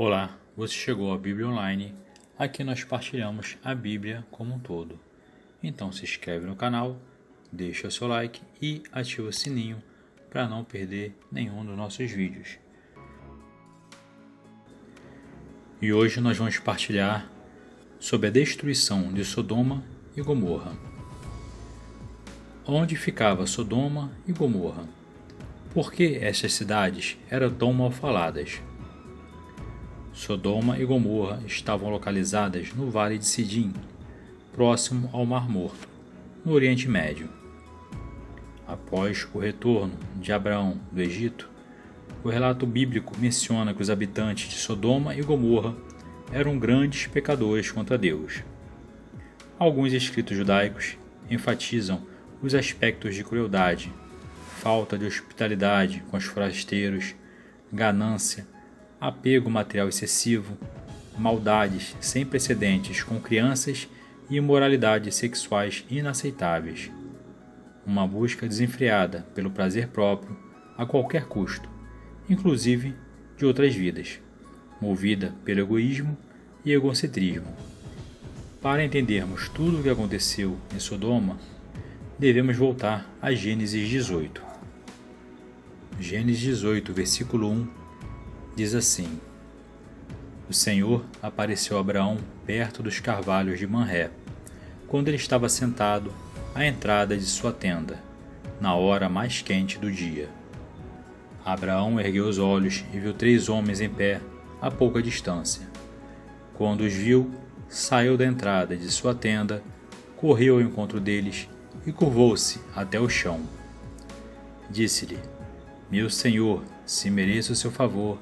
Olá, você chegou à Bíblia Online. Aqui nós partilhamos a Bíblia como um todo. Então se inscreve no canal, deixa o seu like e ativa o sininho para não perder nenhum dos nossos vídeos. E hoje nós vamos partilhar sobre a destruição de Sodoma e Gomorra. Onde ficava Sodoma e Gomorra? Por que essas cidades eram tão mal faladas? Sodoma e Gomorra estavam localizadas no Vale de Sidim, próximo ao Mar Morto, no Oriente Médio. Após o retorno de Abraão do Egito, o relato bíblico menciona que os habitantes de Sodoma e Gomorra eram grandes pecadores contra Deus. Alguns escritos judaicos enfatizam os aspectos de crueldade, falta de hospitalidade com os forasteiros, ganância, apego material excessivo, maldades sem precedentes com crianças e imoralidades sexuais inaceitáveis. Uma busca desenfreada pelo prazer próprio a qualquer custo, inclusive de outras vidas, movida pelo egoísmo e egocentrismo. Para entendermos tudo o que aconteceu em Sodoma, devemos voltar a Gênesis 18. Gênesis 18, versículo 1, diz assim: O Senhor apareceu a Abraão perto dos carvalhos de Manré, quando ele estava sentado à entrada de sua tenda, na hora mais quente do dia. Abraão ergueu os olhos e viu 3 homens em pé, a pouca distância. Quando os viu, saiu da entrada de sua tenda, correu ao encontro deles e curvou-se até o chão. Disse-lhe: Meu senhor, se mereço o seu favor,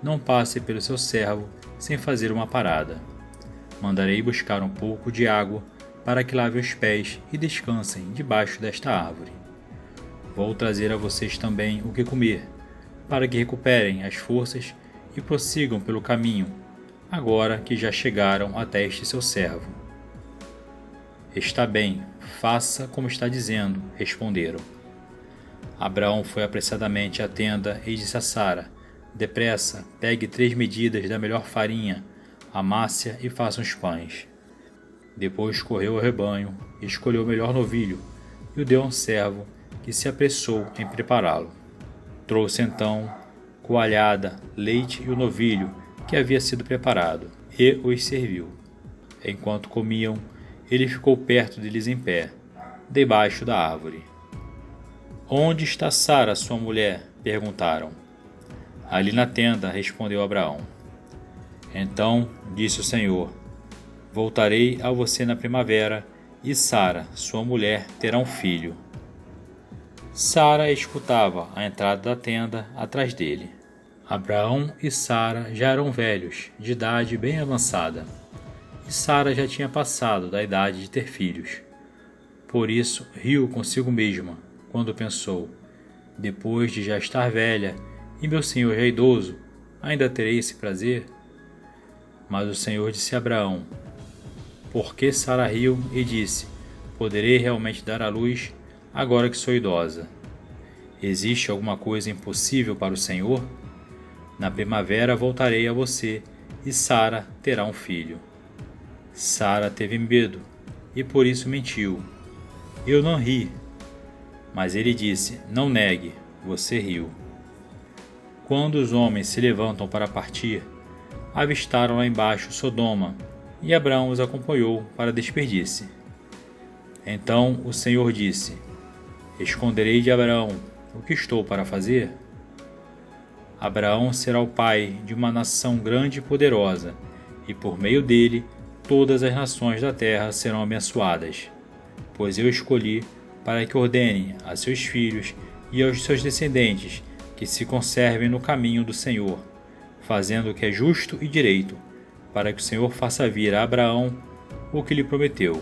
não passe pelo seu servo sem fazer uma parada. Mandarei buscar um pouco de água para que lave os pés e descansem debaixo desta árvore. Vou trazer a vocês também o que comer, para que recuperem as forças e prossigam pelo caminho, agora que já chegaram até este seu servo. Está bem, faça como está dizendo, responderam. Abraão foi apressadamente à tenda e disse a Sara: Depressa, pegue 3 medidas da melhor farinha, amasse-a e faça uns pães. Depois correu ao rebanho, escolheu o melhor novilho e o deu a um servo que se apressou em prepará-lo. Trouxe então coalhada, leite e o novilho que havia sido preparado, e os serviu. Enquanto comiam, ele ficou perto deles em pé, debaixo da árvore. Onde está Sara, sua mulher? Perguntaram. Ali na tenda, respondeu Abraão. Então disse o Senhor: Voltarei a você na primavera, e Sara, sua mulher, terá um filho. Sara escutava a entrada da tenda atrás dele. Abraão e Sara já eram velhos, de idade bem avançada, e Sara já tinha passado da idade de ter filhos. Por isso riu consigo mesma, quando pensou: depois de já estar velha, e meu senhor já idoso, ainda terei esse prazer? Mas o Senhor disse a Abraão: Por que Sara riu e disse: Poderei realmente dar à luz, agora que sou idosa? Existe alguma coisa impossível para o Senhor? Na primavera voltarei a você, e Sara terá um filho. Sara teve medo, e por isso mentiu. Eu não ri. Mas ele disse: Não negue, você riu. Quando os homens se levantam para partir, avistaram lá embaixo Sodoma, e Abraão os acompanhou para despedir-se. Então o Senhor disse: Esconderei de Abraão o que estou para fazer? Abraão será o pai de uma nação grande e poderosa, e por meio dele todas as nações da terra serão abençoadas, pois eu escolhi para que ordene a seus filhos e aos seus descendentes que se conservem no caminho do Senhor, fazendo o que é justo e direito, para que o Senhor faça vir a Abraão o que lhe prometeu.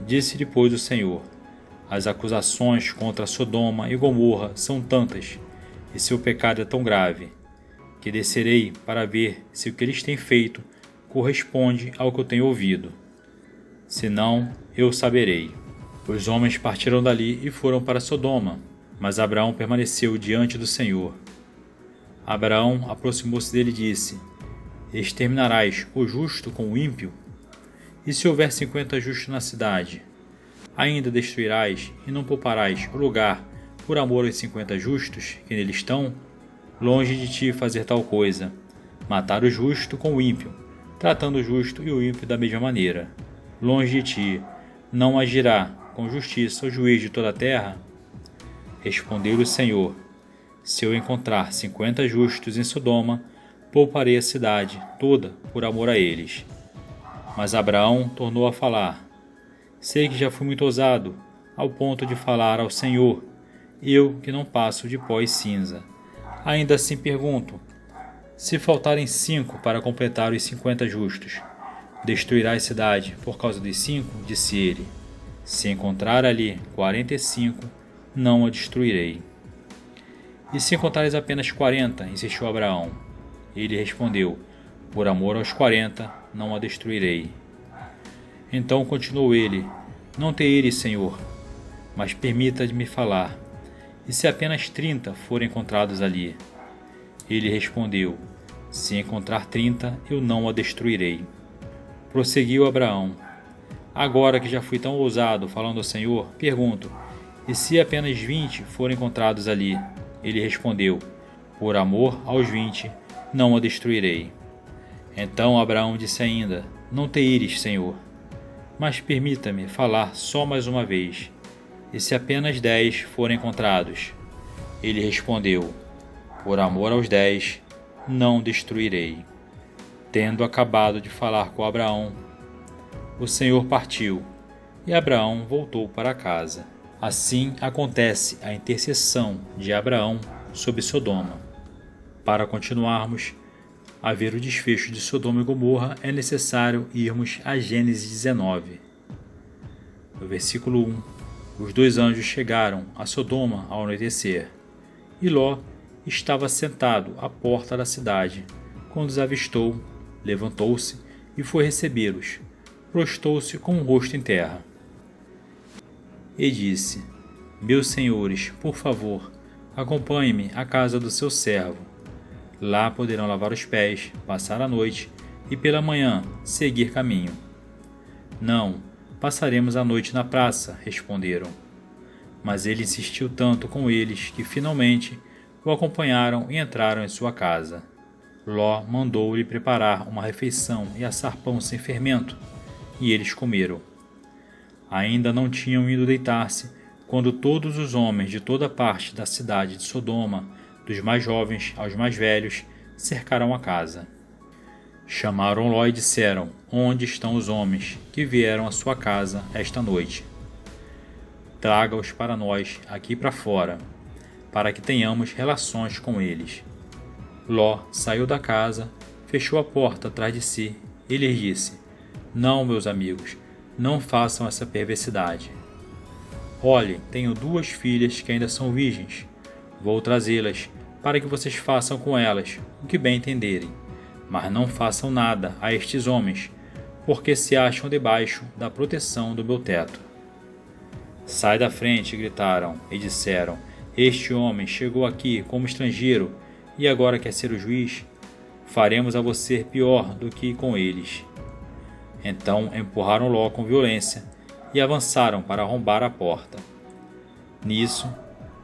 Disse depois o Senhor: As acusações contra Sodoma e Gomorra são tantas, e seu pecado é tão grave, que descerei para ver se o que eles têm feito corresponde ao que eu tenho ouvido. Se não, eu saberei. Os homens partiram dali e foram para Sodoma, mas Abraão permaneceu diante do Senhor. Abraão aproximou-se dele e disse: exterminarás o justo com o ímpio? E se houver 50 justos na cidade, ainda destruirás e não pouparás o lugar por amor aos 50 justos que nele estão? Longe de ti fazer tal coisa, matar o justo com o ímpio, tratando o justo e o ímpio da mesma maneira. Longe de ti, não agirá com justiça o juiz de toda a terra? Respondeu-lhe o Senhor: se eu encontrar 50 justos em Sodoma, pouparei a cidade toda por amor a eles. Mas Abraão tornou a falar: sei que já fui muito ousado, ao ponto de falar ao Senhor, eu que não passo de pó e cinza. Ainda assim pergunto: se faltarem 5 para completar os 50 justos, destruirá a cidade por causa dos 5? Disse ele. Se encontrar ali 45, não a destruirei. E se encontrares apenas 40? Insistiu Abraão. Ele respondeu: por amor aos 40, não a destruirei. Então continuou ele: não te ires, Senhor, mas permita-me falar. E se apenas 30 forem encontrados ali? Ele respondeu: se encontrar 30, eu não a destruirei. Prosseguiu Abraão: agora que já fui tão ousado falando ao Senhor, pergunto: e se apenas 20 forem encontrados ali? Ele respondeu: por amor aos 20, não a destruirei. Então Abraão disse ainda: não te ires, Senhor, mas permita-me falar só mais uma vez. E se apenas 10 forem encontrados? Ele respondeu: por amor aos 10, não destruirei. Tendo acabado de falar com Abraão, o Senhor partiu, e Abraão voltou para casa. Assim acontece a intercessão de Abraão sobre Sodoma. Para continuarmos a ver o desfecho de Sodoma e Gomorra, é necessário irmos a Gênesis 19. No versículo 1, os 2 anjos chegaram a Sodoma ao anoitecer, e Ló estava sentado à porta da cidade. Quando os avistou, levantou-se e foi recebê-los. Prostou-se com o rosto em terra. E disse: meus senhores, por favor, acompanhe-me à casa do seu servo. Lá poderão lavar os pés, passar a noite e pela manhã seguir caminho. Não, passaremos a noite na praça, responderam. Mas ele insistiu tanto com eles que finalmente o acompanharam e entraram em sua casa. Ló mandou-lhe preparar uma refeição e assar pão sem fermento, e eles comeram. Ainda não tinham ido deitar-se, quando todos os homens de toda parte da cidade de Sodoma, dos mais jovens aos mais velhos, cercaram a casa. Chamaram Ló e disseram: onde estão os homens que vieram à sua casa esta noite? Traga-os para nós aqui para fora, para que tenhamos relações com eles. Ló saiu da casa, fechou a porta atrás de si e lhes disse: não, meus amigos, não façam essa perversidade. Olhem, tenho 2 filhas que ainda são virgens. Vou trazê-las para que vocês façam com elas o que bem entenderem. Mas não façam nada a estes homens, porque se acham debaixo da proteção do meu teto. Sai da frente, gritaram, e disseram: este homem chegou aqui como estrangeiro e agora quer ser o juiz? Faremos a você pior do que com eles. Então empurraram Ló com violência e avançaram para arrombar a porta. Nisso,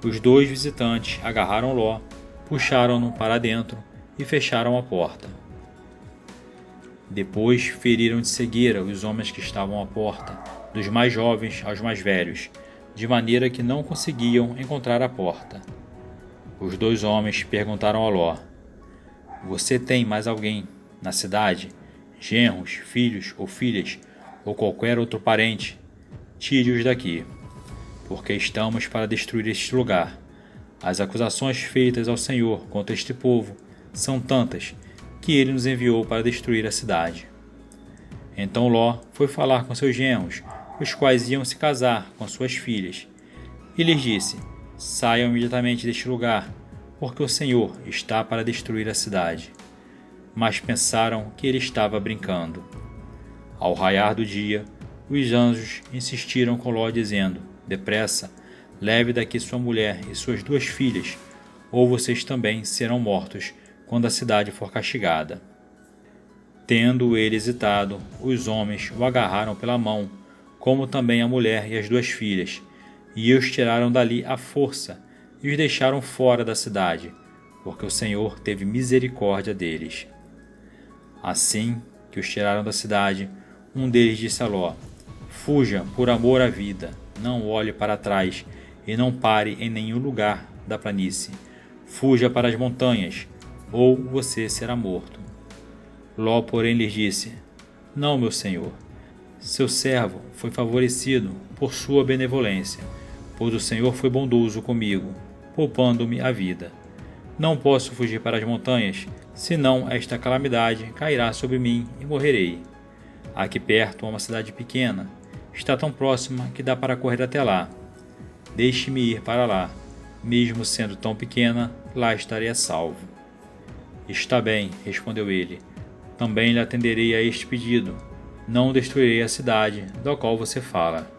os 2 visitantes agarraram Ló, puxaram-no para dentro e fecharam a porta. Depois feriram de cegueira os homens que estavam à porta, dos mais jovens aos mais velhos, de maneira que não conseguiam encontrar a porta. Os 2 homens perguntaram a Ló: você tem mais alguém na cidade? Genros, filhos ou filhas, ou qualquer outro parente? Tire-os daqui, porque estamos para destruir este lugar. As acusações feitas ao Senhor contra este povo são tantas que ele nos enviou para destruir a cidade. Então Ló foi falar com seus genros, os quais iam se casar com suas filhas, e lhes disse: saiam imediatamente deste lugar, porque o Senhor está para destruir a cidade. Mas pensaram que ele estava brincando. Ao raiar do dia, os anjos insistiram com Ló, dizendo: depressa, leve daqui sua mulher e suas 2 filhas, ou vocês também serão mortos quando a cidade for castigada. Tendo ele hesitado, os homens o agarraram pela mão, como também a mulher e as 2 filhas, e os tiraram dali à força, e os deixaram fora da cidade, porque o Senhor teve misericórdia deles. Assim que os tiraram da cidade, um deles disse a Ló: Fuja por amor à vida, não olhe para trás, e não pare em nenhum lugar da planície. Fuja para as montanhas, ou você será morto. Ló, porém, lhes disse: Não, meu senhor. Seu servo foi favorecido por sua benevolência, pois o Senhor foi bondoso comigo, poupando-me a vida. Não posso fugir para as montanhas, senão esta calamidade cairá sobre mim e morrerei. Aqui perto há uma cidade pequena, está tão próxima que dá para correr até lá. Deixe-me ir para lá, mesmo sendo tão pequena, lá estarei a salvo. Está bem, respondeu ele. Também lhe atenderei a este pedido. Não destruirei a cidade da qual você fala.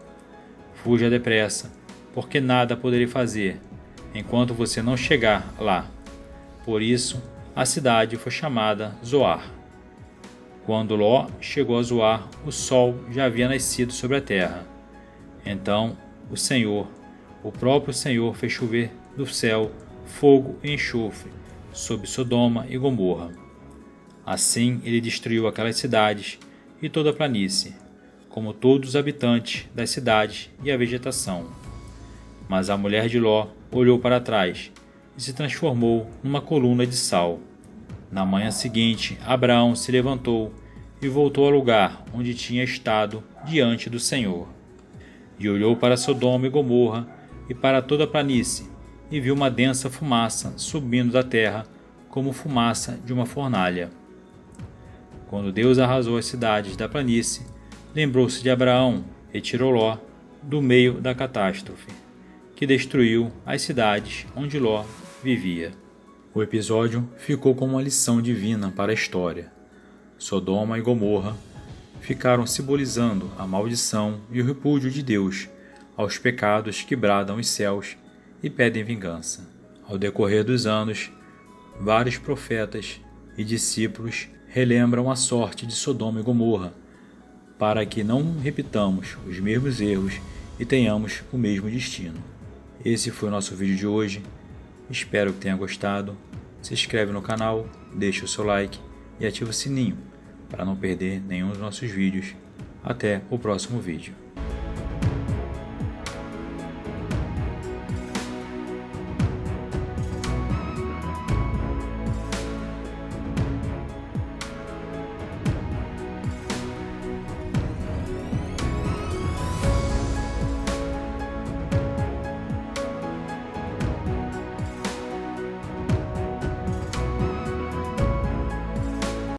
Fuja depressa, porque nada poderei fazer, enquanto você não chegar lá. Por isso, a cidade foi chamada Zoar. Quando Ló chegou a Zoar, o sol já havia nascido sobre a terra. Então, o próprio Senhor fez chover do céu fogo e enxofre sobre Sodoma e Gomorra. Assim ele destruiu aquelas cidades e toda a planície, como todos os habitantes das cidades e a vegetação. Mas a mulher de Ló olhou para trás e se transformou numa coluna de sal. Na manhã seguinte, Abraão se levantou e voltou ao lugar onde tinha estado diante do Senhor. E olhou para Sodoma e Gomorra e para toda a planície, e viu uma densa fumaça subindo da terra, como fumaça de uma fornalha. Quando Deus arrasou as cidades da planície, lembrou-se de Abraão e tirou Ló do meio da catástrofe, que destruiu as cidades onde Ló vivia. O episódio ficou como uma lição divina para a história. Sodoma e Gomorra ficaram simbolizando a maldição e o repúdio de Deus aos pecados que bradam os céus e pedem vingança. Ao decorrer dos anos, vários profetas e discípulos relembram a sorte de Sodoma e Gomorra, para que não repitamos os mesmos erros e tenhamos o mesmo destino. Esse foi o nosso vídeo de hoje. Espero que tenha gostado. Se inscreve no canal, deixa o seu like e ativa o sininho para não perder nenhum dos nossos vídeos. Até o próximo vídeo.